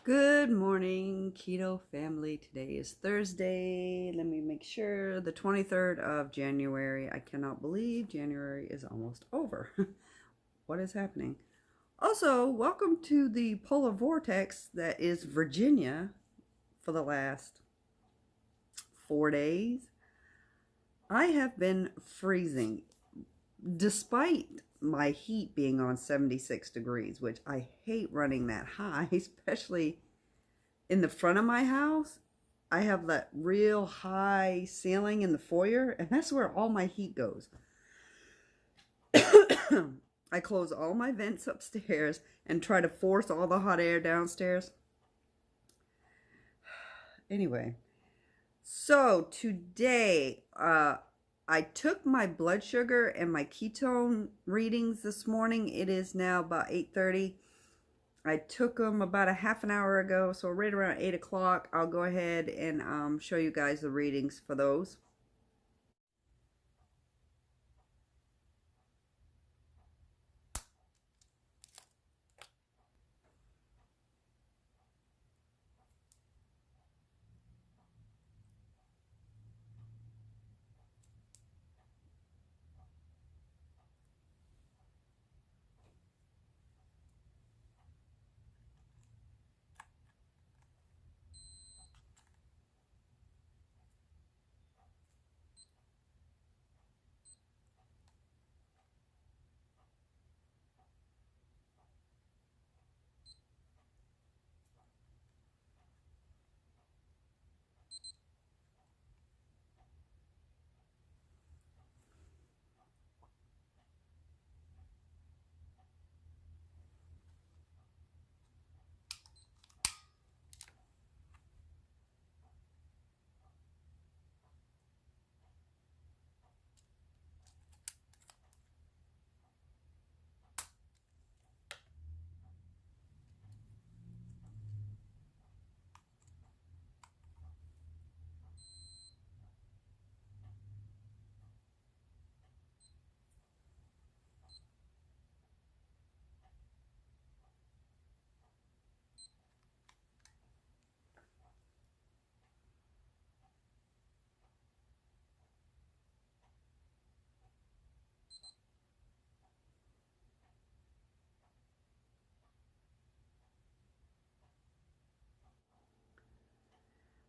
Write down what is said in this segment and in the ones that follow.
Good morning, Keto family. Today is Thursday. Let me make sure, the 23rd of January. I cannot believe January is almost over. What is happening? Also, welcome to the polar vortex that is Virginia for the last 4 days. I have been freezing despite my heat being on 76 degrees, which I hate running that high, especially in the front of my house. I have that real high ceiling in the foyer, and that's where all my heat goes. I close all my vents upstairs and try to force all the hot air downstairs. Anyway, so today I took my blood sugar and my ketone readings this morning. It is now about 8:30. I took them about a half an hour ago, so right around 8 o'clock, I'll go ahead and show you guys the readings for those.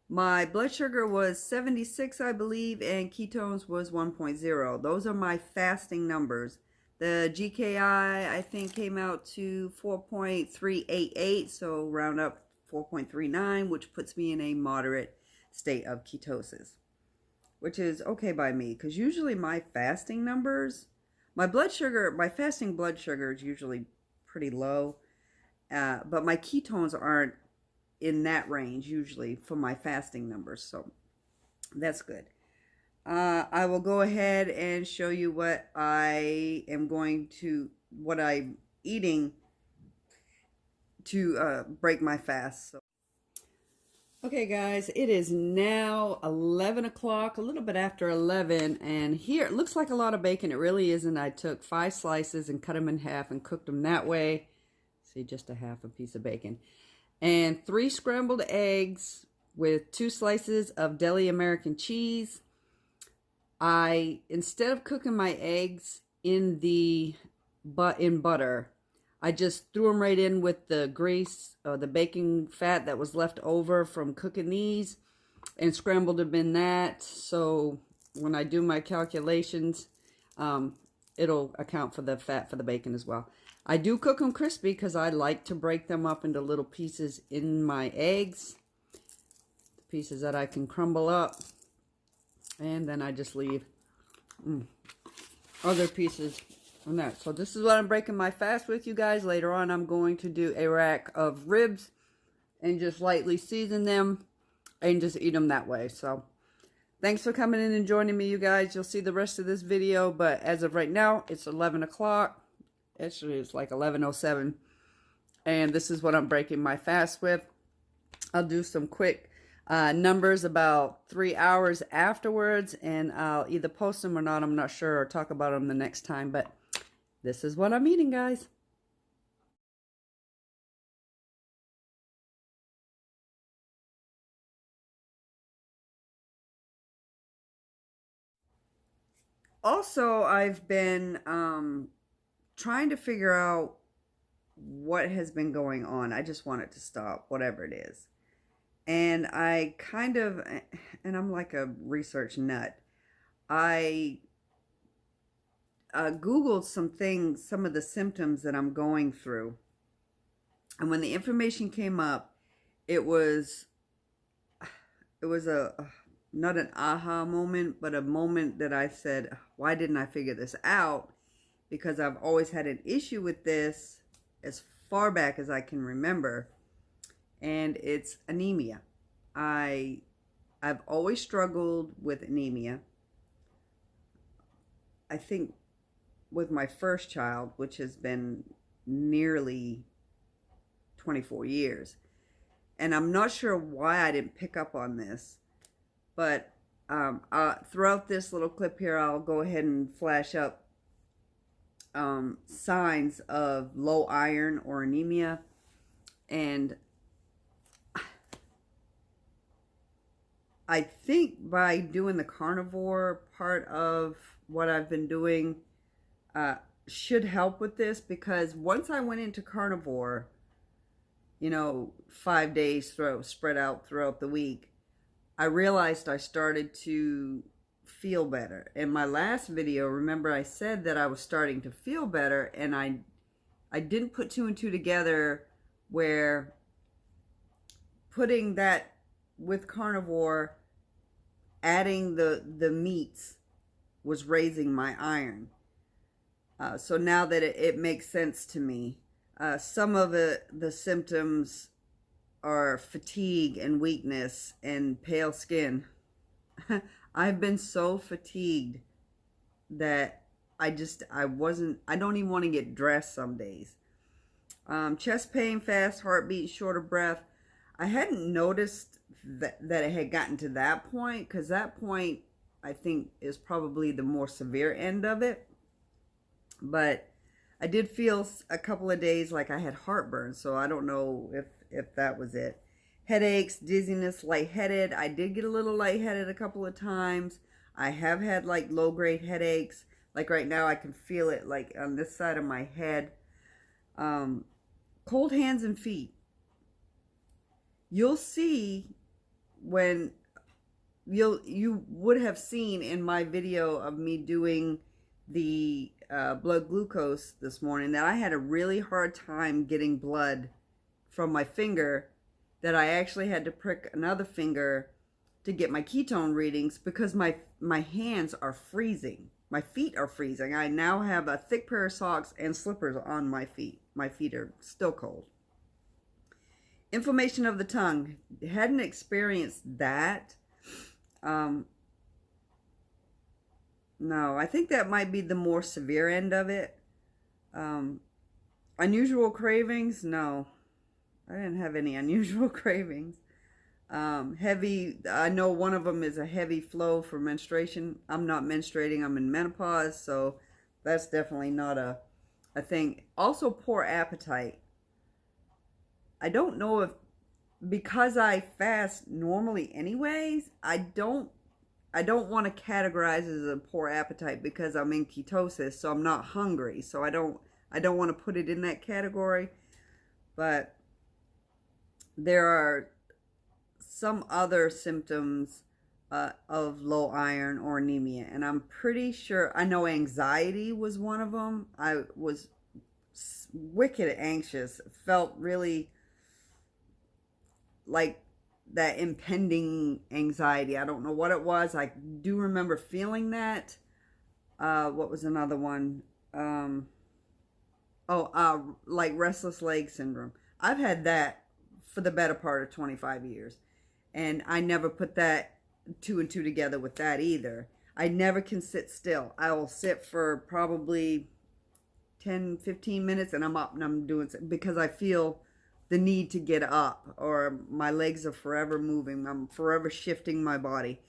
My blood sugar was 76, I believe, and ketones was 1.0. Those are my fasting numbers. The GKI think came out to 4.388, so round up 4.39, which puts me in a moderate state of ketosis, which is okay by me, because usually my fasting numbers, my fasting blood sugar is usually pretty low, but my ketones aren't in that range usually for my fasting numbers, so that's good. I will go ahead and show you what I'm eating to break my fast. So, okay, guys, it is now 11 o'clock, a little bit after 11, and here it looks like a lot of bacon. It really isn't. I took 5 slices and cut them in half and cooked them that way. See, just a half a piece of bacon. And 3 scrambled eggs with 2 slices of deli American cheese. Instead of cooking my eggs in butter, I just threw them right in with the grease or the baking fat that was left over from cooking these and scrambled them in that. So when I do my calculations, it'll account for the fat for the bacon as well. I do cook them crispy because I like to break them up into little pieces in my eggs. The pieces that I can crumble up. And then I just leave other pieces on that. So this is what I'm breaking my fast with, you guys. Later on, I'm going to do a rack of ribs and just lightly season them and just eat them that way. So thanks for coming in and joining me, you guys. You'll see the rest of this video. But as of right now, it's 11 o'clock. Actually, it's like 11:07, and this is what I'm breaking my fast with. I'll do some quick numbers about 3 hours afterwards, and I'll either post them or not. I'm not sure, or talk about them the next time, but this is what I'm eating, guys. Also, I've been trying to figure out what has been going on. I just want it to stop, whatever it is. And I kind of, and I'm like a research nut. I Googled some things, some of the symptoms that I'm going through. And when the information came up, it was a not an aha moment, but a moment that I said, why didn't I figure this out? Because I've always had an issue with this as far back as I can remember, and it's anemia. I've always struggled with anemia. I think with my first child, which has been nearly 24 years. And I'm not sure why I didn't pick up on this, but throughout this little clip here, I'll go ahead and flash up signs of low iron or anemia. And I think by doing the carnivore part of what I've been doing should help with this, because once I went into carnivore, 5 days spread out throughout the week, I realized I started to feel better. In my last video, remember I said that I was starting to feel better, and I didn't put two and two together where putting that with carnivore, adding the meats was raising my iron. So now that it makes sense to me. Some of the symptoms are fatigue and weakness and pale skin. I've been so fatigued that I don't even want to get dressed some days. Chest pain, fast heartbeat, short of breath. I hadn't noticed that it had gotten to that point, because that point I think is probably the more severe end of it. But I did feel a couple of days like I had heartburn, so I don't know if that was it. Headaches, dizziness, lightheaded. I did get a little lightheaded a couple of times. I have had like low-grade headaches. Like right now I can feel it like on this side of my head. Cold hands and feet. You'll see when you would have seen in my video of me doing the blood glucose this morning that I had a really hard time getting blood from my finger, that I actually had to prick another finger to get my ketone readings, because my hands are freezing. My feet are freezing. I now have a thick pair of socks and slippers on my feet. My feet are still cold. Inflammation of the tongue. Hadn't experienced that. No, I think that might be the more severe end of it. Unusual cravings? No, I didn't have any unusual cravings. Heavy, I know one of them is a heavy flow for menstruation. I'm not menstruating, I'm in menopause, so that's definitely not a thing. Also, poor appetite. I don't know if, because I fast normally anyways, I don't want to categorize as a poor appetite because I'm in ketosis, so I'm not hungry. So I don't want to put it in that category. But there are some other symptoms of low iron or anemia, and I'm pretty sure, I know anxiety was one of them. I was wicked anxious, felt really like that impending anxiety. I don't know what it was. I do remember feeling that. What was another one? Like restless leg syndrome. I've had that for the better part of 25 years. And I never put that two and two together with that either. I never can sit still. I will sit for probably 10, 15 minutes and I'm up and I'm doing something, because I feel the need to get up, or my legs are forever moving. I'm forever shifting my body.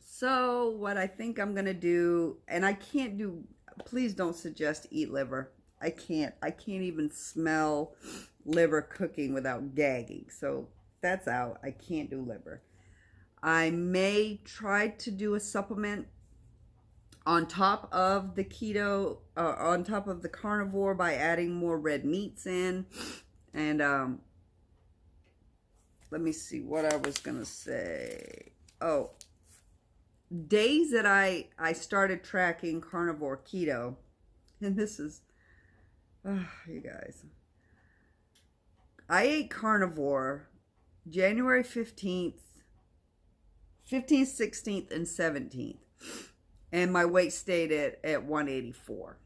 So what I think I'm going to do, and I can't do, please don't suggest eat liver. I can't even smell liver cooking without gagging. So that's out. I can't do liver. I may try to do a supplement on top of the keto, on top of the carnivore, by adding more red meats in. And let me see what I was going to say. Oh, days that I started tracking carnivore keto. And this is, you guys. I ate carnivore January 15th, 16th, and 17th. And my weight stayed at 184.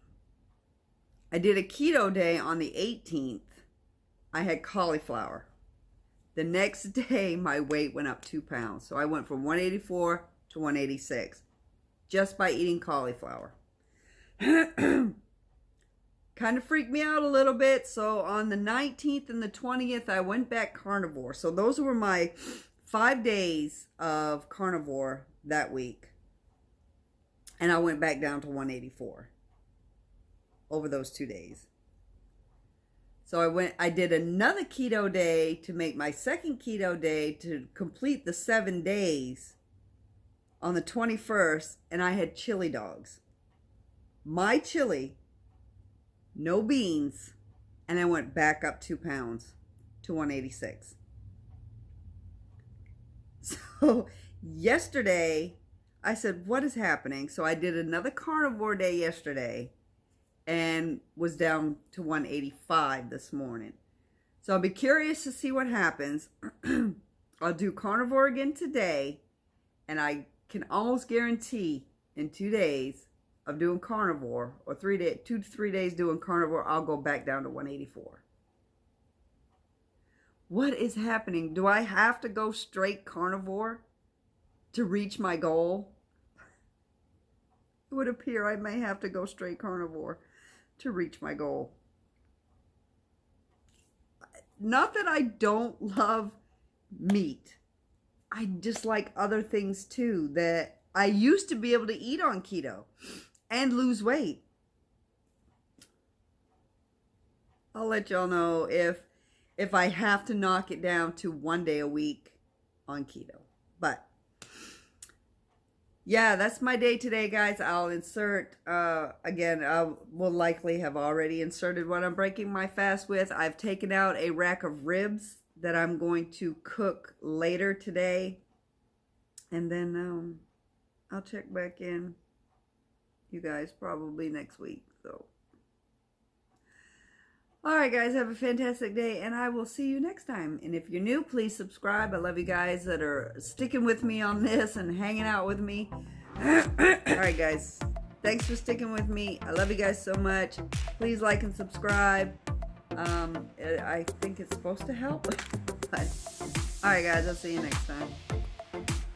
I did a keto day on the 18th. I had cauliflower. The next day, my weight went up 2 pounds. So I went from 184 to 186 just by eating cauliflower. Kind of freaked me out a little bit. So on the 19th and the 20th, I went back carnivore. So those were my 5 days of carnivore that week. And I went back down to 184 over those 2 days. So I did another keto day to make my second keto day to complete the 7 days on the 21st. And I had chili dogs. My chili, no beans. And I went back up 2 pounds to 186. So yesterday, I said, what is happening? So I did another carnivore day yesterday and was down to 185 this morning. So I'll be curious to see what happens. I'll do carnivore again today, and I can almost guarantee in 2 days of doing carnivore, or 2 to 3 days doing carnivore, I'll go back down to 184. What is happening? Do I have to go straight carnivore to reach my goal? It would appear I may have to go straight carnivore to reach my goal. Not that I don't love meat. I just like other things too that I used to be able to eat on keto and lose weight. I'll let y'all know if I have to knock it down to 1 day a week on keto. But yeah, that's my day today, guys. I'll insert, again, I will likely have already inserted what I'm breaking my fast with. I've taken out a rack of ribs that I'm going to cook later today. And then I'll check back in, you guys, probably next week. So, all right, guys, have a fantastic day, and I will see you next time. And if you're new, please subscribe. I love you guys that are sticking with me on this and hanging out with me. All right, guys, thanks for sticking with me. I love you guys so much. Please like and subscribe. I think it's supposed to help. But, all right, guys, I'll see you next time.